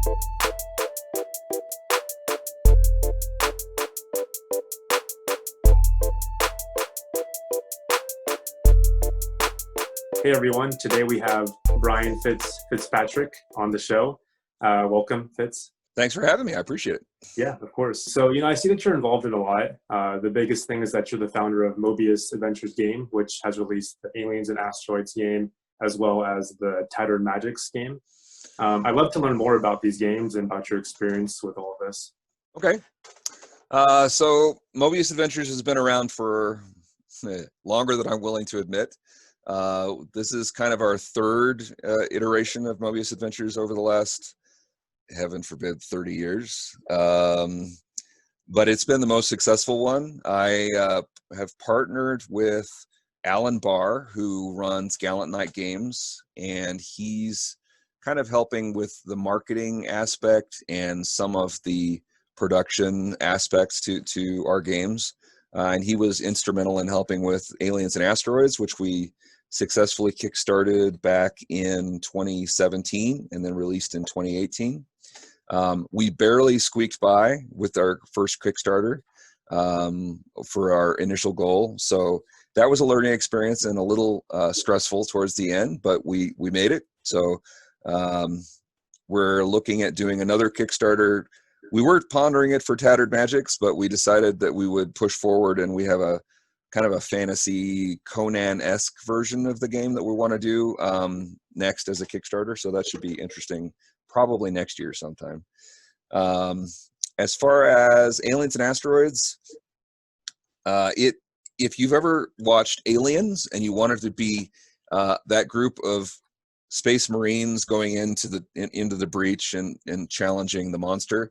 Hey everyone, today we have Brian Fitzpatrick on the show. Welcome, Fitz. Thanks for having me. I appreciate it. Yeah, of course. So, I see that you're involved in a lot. The biggest thing is that you're the founder of Moebius Adventures game, which has released the Aliens and Asteroids game, as well as the Tattered Magicks game. I'd love to learn more about these games and about your experience with all of this. Okay. So Moebius Adventures has been around for longer than I'm willing to admit. This is kind of our third iteration of Moebius Adventures over the last, heaven forbid, 30 years. But it's been the most successful one. I have partnered with Alan Barr, who runs Gallant Knight Games, and he's kind of helping with the marketing aspect and some of the production aspects to our games. And he was instrumental in helping with Aliens and Asteroids, which we successfully kickstarted back in 2017 and then released in 2018. We barely squeaked by with our first Kickstarter for our initial goal. So that was a learning experience and a little stressful towards the end, but we made it. So we're looking at doing another Kickstarter. We were pondering it for Tattered Magicks, but we decided that we would push forward, and we have a kind of a fantasy Conan-esque version of the game that we want to do next as a Kickstarter. So that should be interesting, probably next year sometime. As far as Aliens and Asteroids, if you've ever watched Aliens and you wanted to be that group of space marines going into the breach and challenging the monster,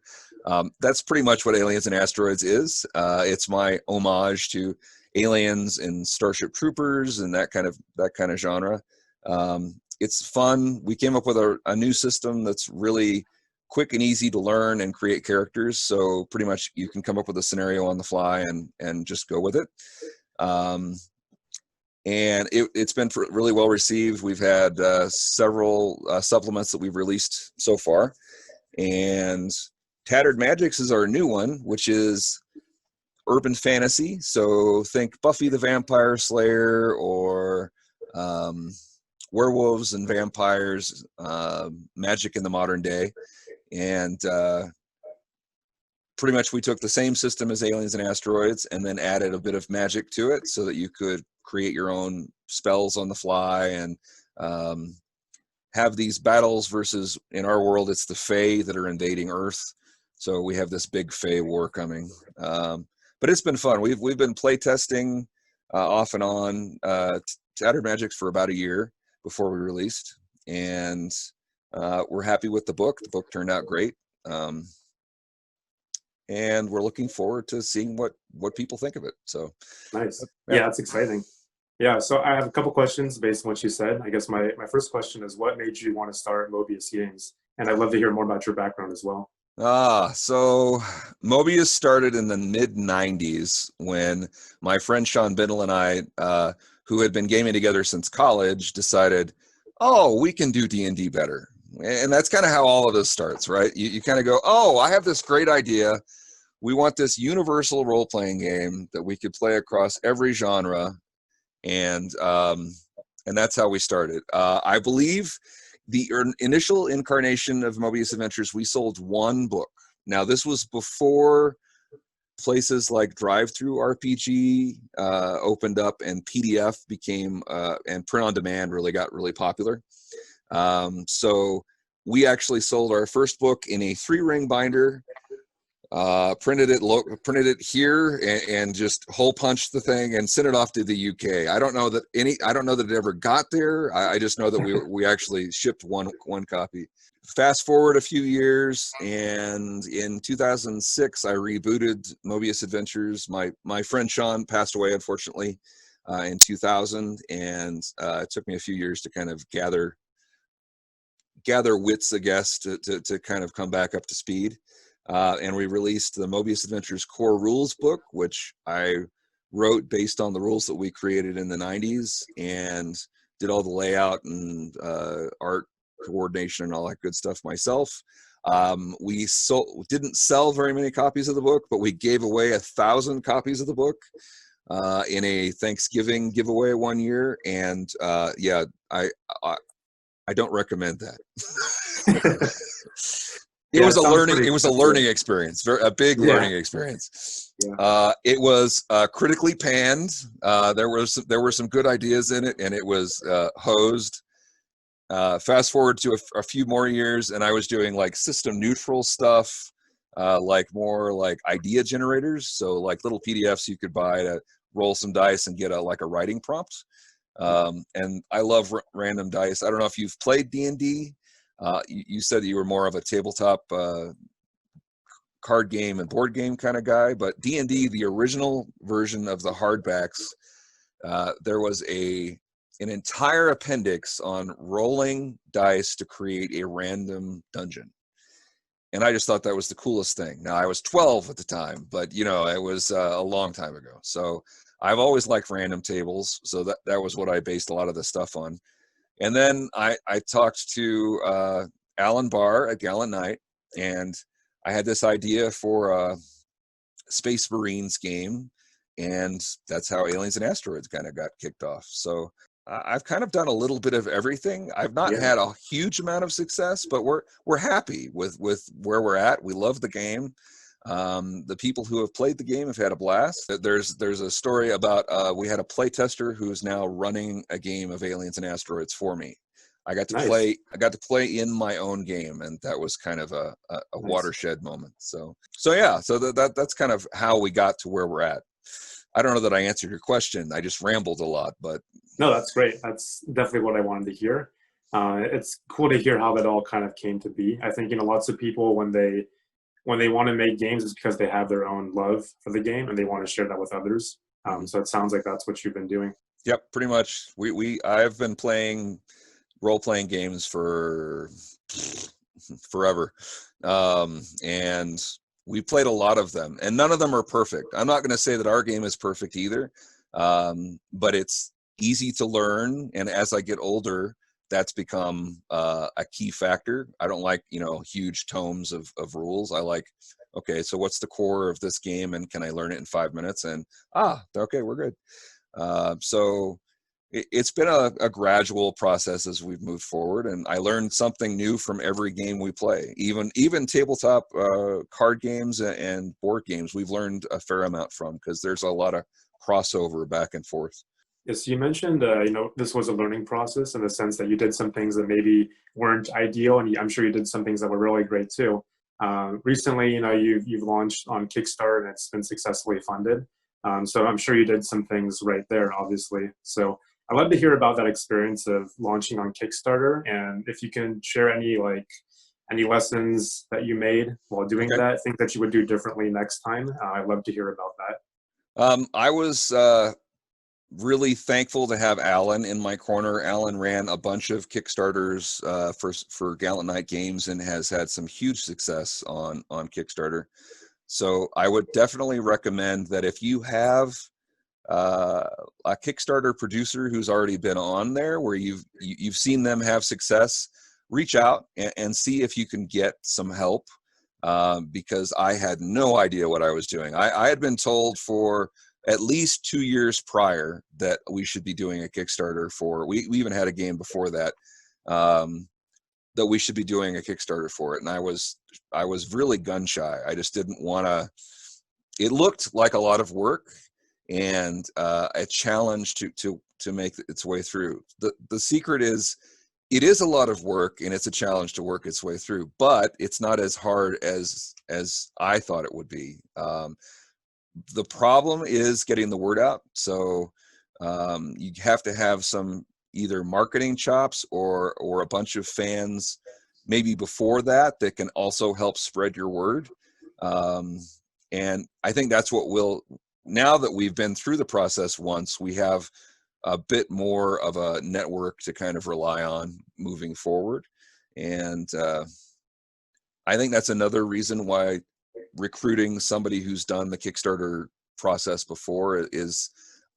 that's pretty much what Aliens and Asteroids is. It's my homage to Aliens and Starship Troopers and that kind of genre. It's fun. We came up with a new system that's really quick and easy to learn and create characters. So pretty much you can come up with a scenario on the fly and just go with it. And it's been really well received. We've had several supplements that we've released so far. And Tattered Magicks is our new one, which is urban fantasy. So think Buffy the Vampire Slayer or werewolves and vampires, magic in the modern day. And pretty much we took the same system as Aliens and Asteroids and then added a bit of magic to it so that you could create your own spells on the fly and have these battles versus, in our world, it's the Fae that are invading Earth. So we have this big Fae war coming. But it's been fun. We've been play testing off and on Tattered Magicks for about a year before we released, and we're happy with the book. The book turned out great, and we're looking forward to seeing what people think of it. So nice. Yeah, that's exciting. Yeah, so I have a couple questions based on what you said. I guess my first question is, what made you want to start Moebius Games? And I'd love to hear more about your background as well. So Moebius started in the mid-90s when my friend Sean Bindle and I, who had been gaming together since college, decided, oh, we can do D&D better. And that's kind of how all of this starts, right? You kind of go, oh, I have this great idea. We want this universal role-playing game that we could play across every genre. And that's how we started. I believe the initial incarnation of Moebius Adventures, we sold one book. Now, this was before places like Drive-Thru RPG opened up and PDF became, and print on demand got really popular. So we actually sold our first book in a 3-ring binder, printed it here and just hole punched the thing and sent it off to the UK. I don't know that it ever got there. I just know that we actually shipped one copy. Fast forward a few years, and in 2006 I rebooted Moebius Adventures. My friend Sean passed away, unfortunately, in 2000, and it took me a few years to kind of gather wits, I guess, to kind of come back up to speed. And we released the Moebius Adventures Core Rules book, which I wrote based on the rules that we created in the 90s and did all the layout and art coordination and all that good stuff myself. We didn't sell very many copies of the book, but we gave away 1,000 copies of the book in a Thanksgiving giveaway one year, and yeah, I don't recommend that. It was a learning experience, a big learning experience. Yeah. It was critically panned. There were some good ideas in it, and it was hosed. Fast forward to a few more years, and I was doing like system neutral stuff, like more like idea generators. So like little PDFs you could buy to roll some dice and get like a writing prompt. And I love random dice. I don't know if you've played D&D. You said you were more of a tabletop card game and board game kind of guy, but D&D, the original version of the hardbacks, there was an entire appendix on rolling dice to create a random dungeon. And I just thought that was the coolest thing. Now, I was 12 at the time, but you know, it was a long time ago. So I've always liked random tables. So that was what I based a lot of the stuff on. And then I talked to Alan Barr at Gallant Knight, and I had this idea for a Space Marines game, and that's how Aliens and Asteroids kind of got kicked off. So I've kind of done a little bit of everything. I've not had a huge amount of success, but we're happy with where we're at. We love the game. The people who have played the game have had a blast. There's a story about we had a play tester who's now running a game of Aliens and Asteroids for me. I got to play in my own game, and that was kind of a watershed moment. So that's kind of how we got to where we're at. I don't know that I answered your question. I just rambled a lot, but no, that's great. That's definitely what I wanted to hear. It's cool to hear how that all kind of came to be. I think, you know, lots of people when they want to make games, it's because they have their own love for the game and they want to share that with others. So it sounds like that's what you've been doing. Yep, pretty much. I've been playing role-playing games for forever, and we played a lot of them, and none of them are perfect. I'm not going to say that our game is perfect either, but it's easy to learn, and as I get older, that's become a key factor. I don't like, you know, huge tomes of rules. I like, okay, so what's the core of this game, and can I learn it in 5 minutes? And okay, we're good. So it's been a gradual process as we've moved forward, and I learned something new from every game we play. Even tabletop card games and board games, we've learned a fair amount from, because there's a lot of crossover back and forth. Yes, you mentioned, you know, this was a learning process in the sense that you did some things that maybe weren't ideal, and I'm sure you did some things that were really great too. Recently, you know, you've launched on Kickstarter and it's been successfully funded. So I'm sure you did some things right there, obviously. So I'd love to hear about that experience of launching on Kickstarter, and if you can share any lessons that you made while doing that, think that you would do differently next time. I'd love to hear about that. I was really thankful to have Alan in my corner. Alan ran a bunch of Kickstarters for Gallant Knight games and has had some huge success on Kickstarter. So I would definitely recommend that if you have a Kickstarter producer who's already been on there, where you've seen them have success, reach out and see if you can get some help, because I had no idea what I was doing. I had been told for at least 2 years prior that we should be doing a Kickstarter for. We even had a game before that, that we should be doing a Kickstarter for it, and I was really gun shy. I just didn't want to. It looked like a lot of work and a challenge to make its way through. The secret is, it is a lot of work and it's a challenge to work its way through, but it's not as hard as I thought it would be. The problem is getting the word out. So you have to have some either marketing chops or a bunch of fans maybe before that can also help spread your word. And I think that's what now that we've been through the process once, we have a bit more of a network to kind of rely on moving forward. And I think that's another reason why recruiting somebody who's done the Kickstarter process before is,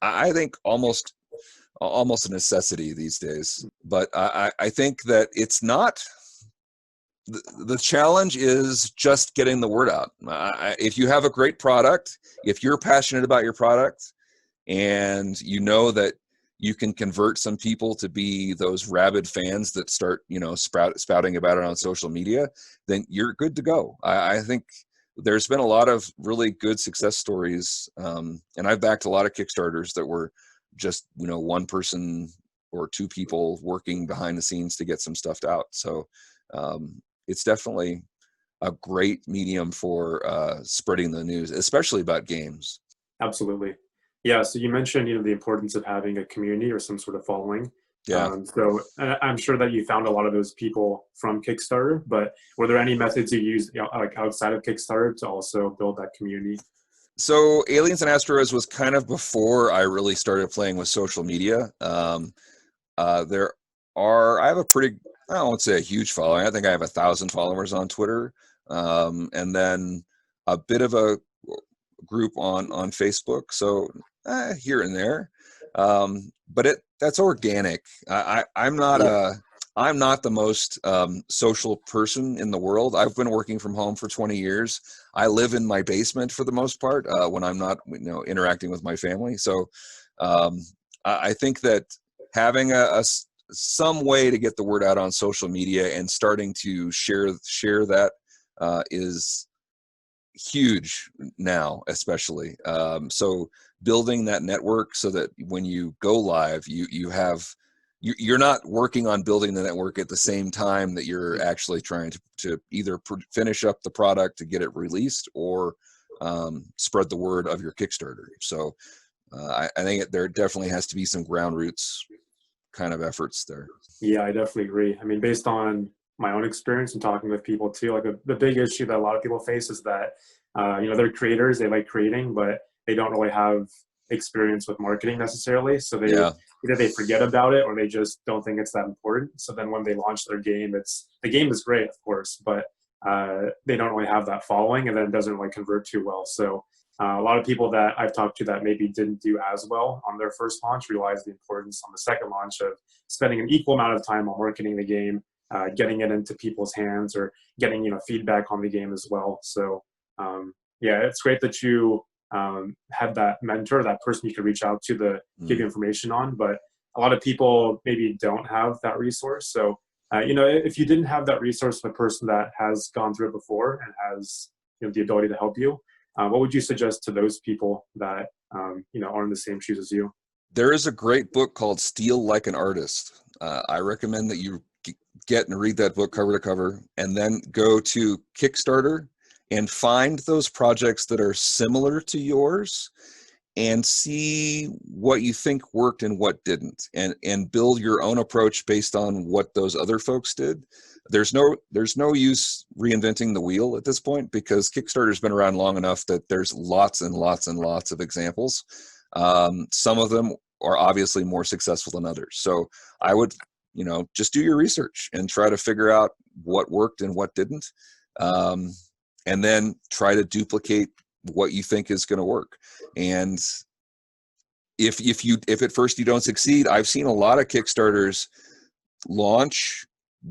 I think, almost a necessity these days. But I think that it's not the challenge is just getting the word out. If you have a great product, if you're passionate about your product, and you know that you can convert some people to be those rabid fans that start, spouting about it on social media, then you're good to go. I think there's been a lot of really good success stories, and I've backed a lot of Kickstarters that were just, one person or two people working behind the scenes to get some stuff out. So it's definitely a great medium for spreading the news, especially about games. Absolutely. Yeah, so you mentioned, the importance of having a community or some sort of following. Yeah. So I'm sure that you found a lot of those people from Kickstarter, but were there any methods you used, like outside of Kickstarter to also build that community? So Aliens and Asteroids was kind of before I really started playing with social media. I have a pretty, I won't say a huge following. I think I have 1,000 followers on Twitter. And then a bit of a group on Facebook. So here and there. But that's organic. I'm not I'm not the most social person in the world. I've been working from home for 20 years. I live in my basement for the most part when I'm not, interacting with my family. So I think that having some way to get the word out on social media and starting to share that is huge now, especially. So building that network so that when you go live, you're not working on building the network at the same time that you're actually trying to either finish up the product to get it released or spread the word of your Kickstarter. So I think there definitely has to be some ground roots kind of efforts there. Yeah, I definitely agree. I mean, based on my own experience and talking with people too, like the big issue that a lot of people face is that, they're creators, they like creating, but they don't really have experience with marketing necessarily. So either they forget about it or they just don't think it's that important. So then when they launch their game, the game is great, of course, but they don't really have that following, and then it doesn't really convert too well. So a lot of people that I've talked to that maybe didn't do as well on their first launch realized the importance on the second launch of spending an equal amount of time on marketing the game, getting it into people's hands, or getting feedback on the game as well. So it's great that you had that mentor, that person you could reach out to give you information on. But a lot of people maybe don't have that resource. So if you didn't have that resource, the person that has gone through it before and has the ability to help you, what would you suggest to those people that are in the same shoes as you? There is a great book called Steal Like an Artist. I recommend that you get and read that book cover to cover, and then go to Kickstarter and find those projects that are similar to yours and see what you think worked and what didn't, and build your own approach based on what those other folks did. There's no use reinventing the wheel at this point, because Kickstarter's been around long enough that there's lots and lots and lots of examples. Some of them are obviously more successful than others. So I would, just do your research and try to figure out what worked and what didn't. And then try to duplicate what you think is going to work. And if at first you don't succeed, I've seen a lot of Kickstarters launch,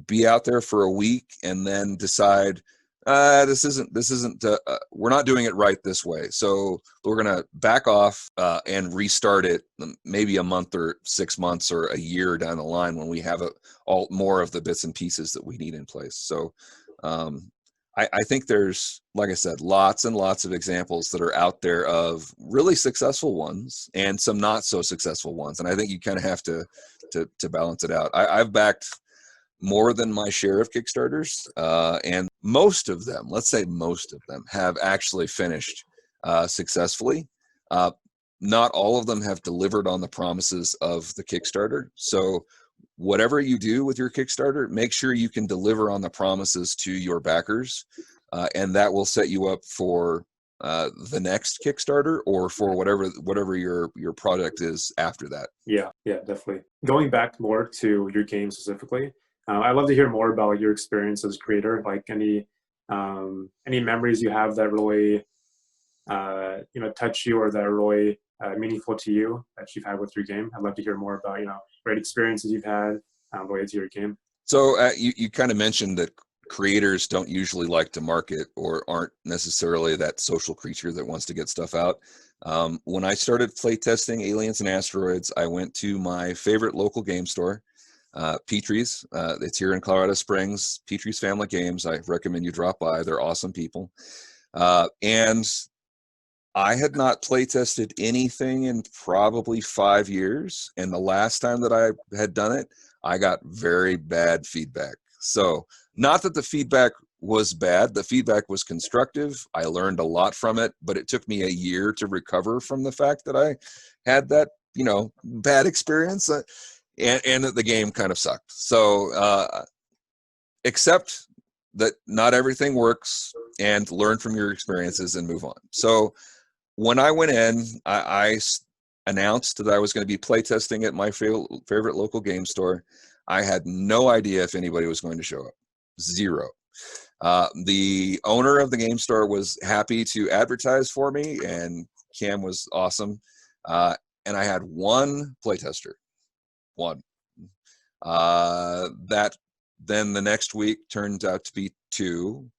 be out there for a week, and then decide, this isn't we're not doing it right this way. So we're going to back off and restart it maybe a month or 6 months or a year down the line when we have all more of the bits and pieces that we need in place. So I think there's, like I said, lots and lots of examples that are out there of really successful ones and some not so successful ones. And I think you kind of have to balance it out. I've backed more than my share of Kickstarters, and most of them, let's say most of them, have actually finished successfully. Not all of them have delivered on the promises of the Kickstarter. So whatever you do with your Kickstarter, make sure you can deliver on the promises to your backers, and that will set you up for the next Kickstarter or for whatever your product is after that. Yeah, definitely. Going back more to your game specifically, I'd love to hear more about your experience as a creator, like any memories you have that really touch you, or that are really meaningful to you that you've had with your game. I'd love to hear more about great experiences you've had related to your game. So you kind of mentioned that creators don't usually like to market or aren't necessarily that social creature that wants to get stuff out. When I started playtesting Aliens and Asteroids, I went to my favorite local game store, Petrie's. It's here in Colorado Springs, Petrie's Family Games. I recommend you drop by. They're awesome people. And I had not playtested anything in probably 5 years. And the last time that I had done it, I got very bad feedback. So not that the feedback was bad. The feedback was constructive. I learned a lot from it, but it took me a year to recover from the fact that I had that, bad experience, and that the game kind of sucked. So accept that not everything works and learn from your experiences and move on. So when I went in, I announced that I was going to be playtesting at my favorite local game store. I had no idea if anybody was going to show up. Zero. The owner of the game store was happy to advertise for me, and Cam was awesome. And I had one playtester. One. That then the next week turned out to be two.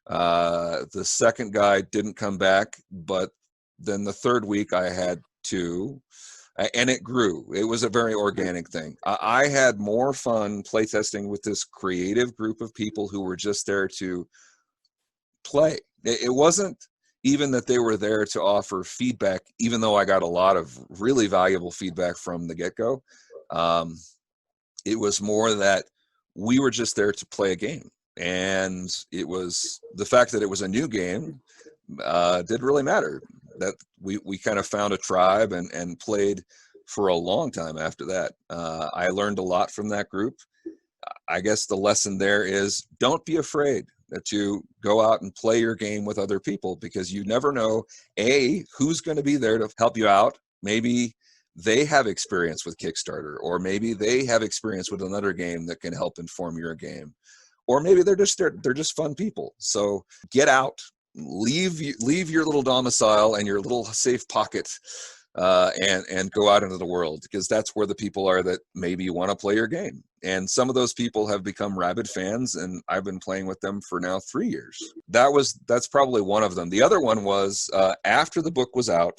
The second guy didn't come back, but then the third week I had two. And it grew. It was a very organic thing. I had more fun playtesting with this creative group of people who were just there to play. It wasn't even that they were there to offer feedback, even though I got a lot of really valuable feedback from the get-go. It was more that we were just there to play a game. And it was the fact that it was a new game didn't really matter. That we kind of found a tribe and played for a long time after that. I learned a lot from that group. I guess the lesson there is don't be afraid to go out and play your game with other people, because you never know, A, who's going to be there to help you out. Maybe they have experience with Kickstarter, or maybe they have experience with another game that can help inform your game. Or maybe they're just fun people. So get out. Leave your little domicile and your little safe pocket and go out into the world, because that's where the people are that maybe want to play your game. And some of those people have become rabid fans, and I've been playing with them for now 3 years. That's probably one of them. The other one was after the book was out,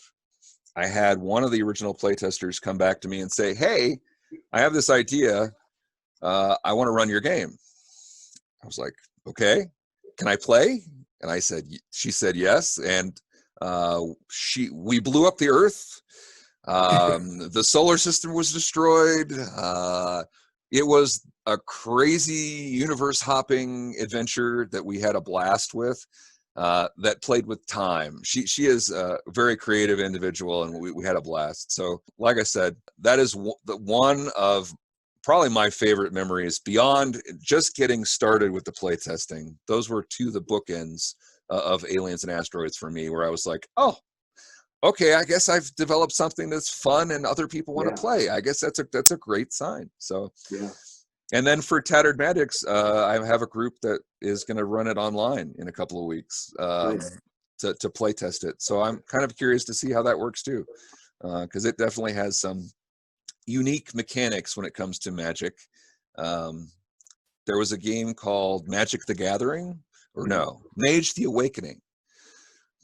I had one of the original playtesters come back to me and say, "Hey, I have this idea. I want to run your game." I was like, "Okay, can I play?" And she said yes, and we blew up the Earth. The solar system was destroyed. It was a crazy universe-hopping adventure that we had a blast with. That played with time. She is a very creative individual, and we had a blast. So, like I said, that is one of probably my favorite memories beyond just getting started with the playtesting. Those were the bookends of Aliens and Asteroids for me, where I was like, oh, okay, I guess I've developed something that's fun and other people want to play. I guess that's a great sign. So, yeah. And then for Tattered Magicks, I have a group that is going to run it online in a couple of weeks to play test it. So I'm kind of curious to see how that works too, because it definitely has some unique mechanics when it comes to Magic. There was a game called Magic the Gathering, Mage the Awakening.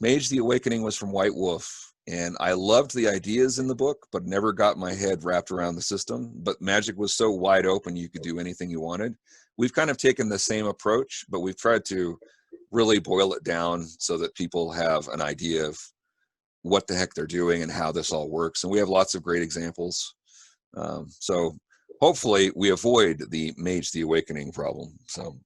Mage the Awakening was from White Wolf. And I loved the ideas in the book, but never got my head wrapped around the system. But Magic was so wide open, you could do anything you wanted. We've kind of taken the same approach, but we've tried to really boil it down so that people have an idea of what the heck they're doing and how this all works. And we have lots of great examples. So hopefully we avoid the Mage the Awakening problem. So,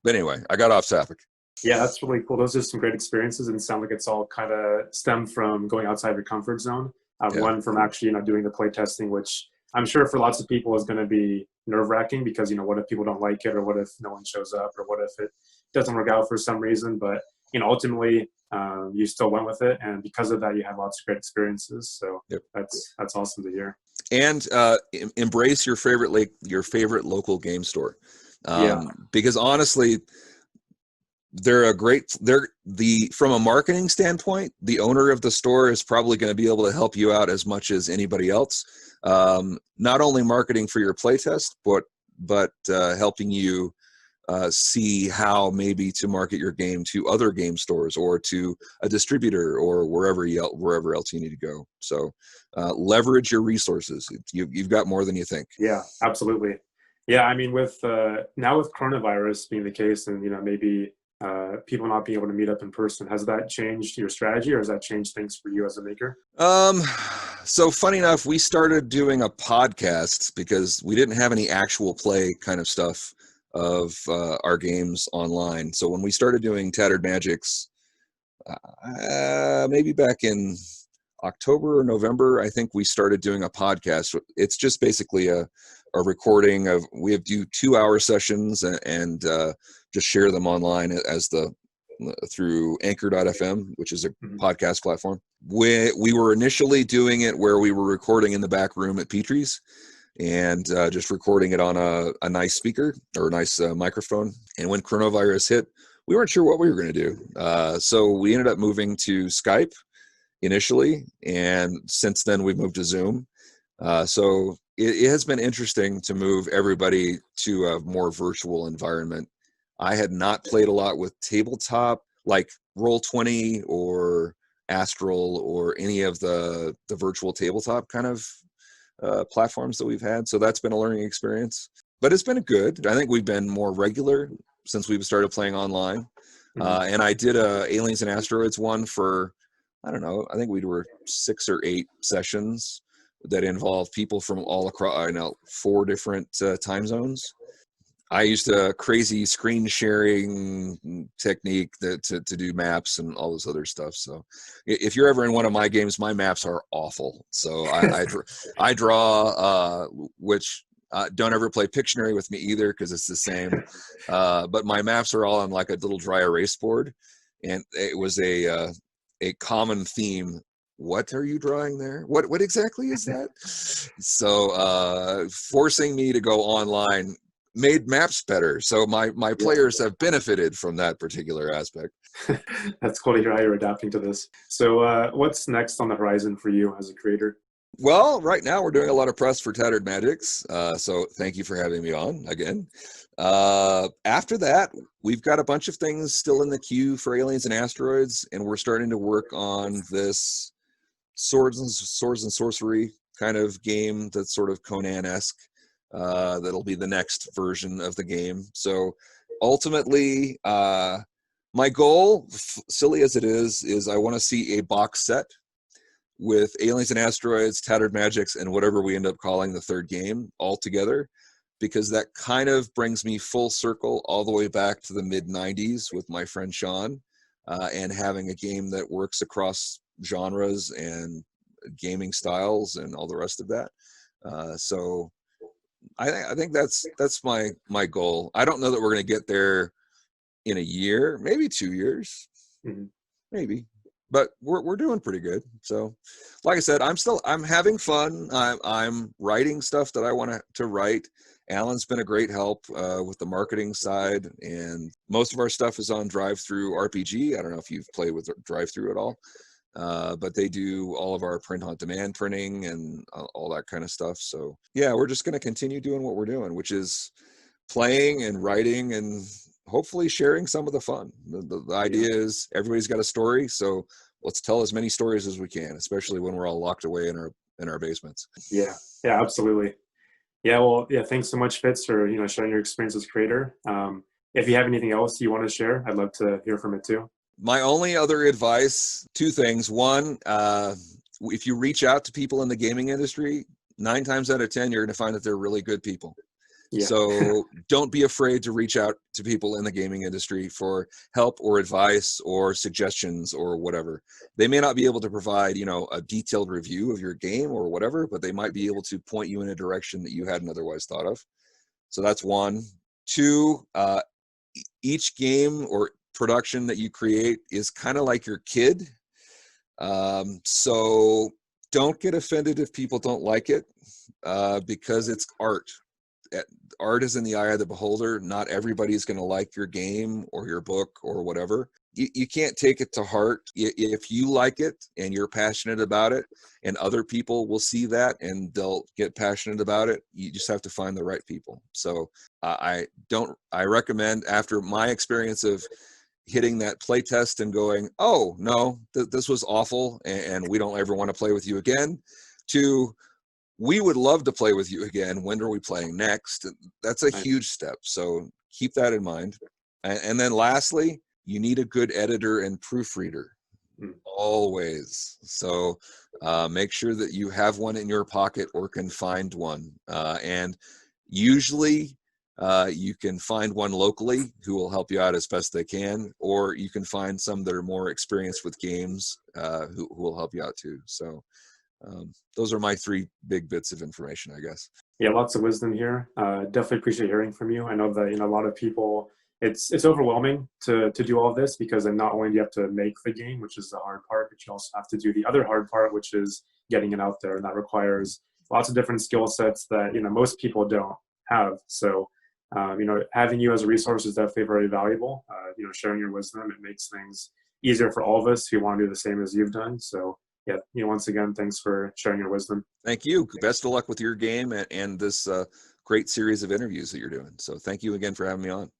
but anyway, I got off topic. Yeah, that's really cool. Those are some great experiences, and it sounds like it's all kind of stemmed from going outside your comfort zone. One from actually, doing the play testing, which I'm sure for lots of people is going to be nerve-wracking, because, what if people don't like it, or what if no one shows up, or what if it doesn't work out for some reason? But, ultimately, you still went with it, and because of that, you had lots of great experiences. So that's awesome to hear. And embrace your favorite local game store, because honestly, from a marketing standpoint, the owner of the store is probably going to be able to help you out as much as anybody else. Not only marketing for your playtest, but helping you see how maybe to market your game to other game stores or to a distributor or wherever else you need to go. So leverage your resources. You've got more than you think. Yeah, absolutely. Yeah, I mean, with now with coronavirus being the case, and maybe people not being able to meet up in person, has that changed your strategy, or has that changed things for you as a maker? So funny enough, we started doing a podcast because we didn't have any actual play kind of stuff of our games online. So when we started doing Tattered Magicks, maybe back in October or November, I think we started doing a podcast. It's just basically a recording of, we have do 2-hour sessions and just share them online as through anchor.fm, which is a podcast platform. We were initially doing it where we were recording in the back room at Petrie's and just recording it on a nice speaker or a nice microphone. And when coronavirus hit, we weren't sure what we were going to do. So we ended up moving to Skype initially, and since then we've moved to Zoom. So it has been interesting to move everybody to a more virtual environment. I had not played a lot with tabletop, like Roll20 or Astral or any of the virtual tabletop kind of platforms that we've had. So that's been a learning experience, but it's been good. I think we've been more regular since we've started playing online. And I did a Aliens and Asteroids one for, I don't know, I think we were 6 or 8 sessions that involved people from all across, 4 different time zones. I used a crazy screen sharing technique to do maps and all this other stuff. So if you're ever in one of my games, my maps are awful. So I draw, which don't ever play Pictionary with me either because it's the same. But my maps are all on like a little dry erase board. And it was a common theme. What are you drawing there? What exactly is that? So forcing me to go online made maps better. So my players have benefited from that particular aspect. That's cool to hear how you're adapting to this. So what's next on the horizon for you as a creator? Well, right now we're doing a lot of press for Tattered Magicks. So thank you for having me on again. After that, we've got a bunch of things still in the queue for Aliens and Asteroids, and we're starting to work on this swords and sorcery kind of game that's sort of Conan-esque. That'll be the next version of the game. So ultimately, my goal, silly as it is I want to see a box set with Aliens and Asteroids, Tattered Magicks, and whatever we end up calling the third game all together, because that kind of brings me full circle all the way back to the mid-90s with my friend Sean, and having a game that works across genres and gaming styles and all the rest of that. So I think that's my goal. I don't know that we're going to get there in a year, maybe 2 years, maybe, but we're doing pretty good. So, like I said, I'm having fun. I'm writing stuff that I want to write. Alan's been a great help with the marketing side, and most of our stuff is on Drive-Thru RPG. I don't know if you've played with Drive-Thru at all. But they do all of our print-on-demand printing and all that kind of stuff. So yeah, we're just going to continue doing what we're doing, which is playing and writing and hopefully sharing some of the fun. The idea is everybody's got a story, so let's tell as many stories as we can, especially when we're all locked away in our basements. Yeah, absolutely. Yeah, well, yeah, thanks so much, Fitz, for sharing your experience as creator. If you have anything else you want to share, I'd love to hear from it too. My only other advice, 2 things. One, if you reach out to people in the gaming industry, 9 times out of 10, you're going to find that they're really good people. Yeah. So don't be afraid to reach out to people in the gaming industry for help or advice or suggestions or whatever. They may not be able to provide, a detailed review of your game or whatever, but they might be able to point you in a direction that you hadn't otherwise thought of. So that's 1. 2, each game or production that you create is kind of like your kid. So don't get offended if people don't like it, because it's art. art is in the eye of the beholder. Not everybody is going to like your game or your book or whatever. You can't take it to heart. If you like it and you're passionate about it, and other people will see that and they'll get passionate about it, you just have to find the right people. So I recommend, after my experience of hitting that play test and going, oh no, this was awful and we don't ever want to play with you again, to we would love to play with you again, when are we playing next? That's a huge step, so keep that in mind. And then lastly, you need a good editor and proofreader, always. So make sure that you have one in your pocket or can find one, and usually you can find one locally who will help you out as best they can, or you can find some that are more experienced with games who will help you out too. So those are my 3 big bits of information, I guess. Yeah, lots of wisdom here. Definitely appreciate hearing from you. I know that a lot of people, it's overwhelming to do all this, because then not only do you have to make the game, which is the hard part, but you also have to do the other hard part, which is getting it out there, and that requires lots of different skill sets that most people don't have. So having you as a resource is definitely very valuable. Sharing your wisdom, it makes things easier for all of us who want to do the same as you've done. So yeah, once again, thanks for sharing your wisdom. Thank you. Best of luck with your game and this great series of interviews that you're doing. So thank you again for having me on.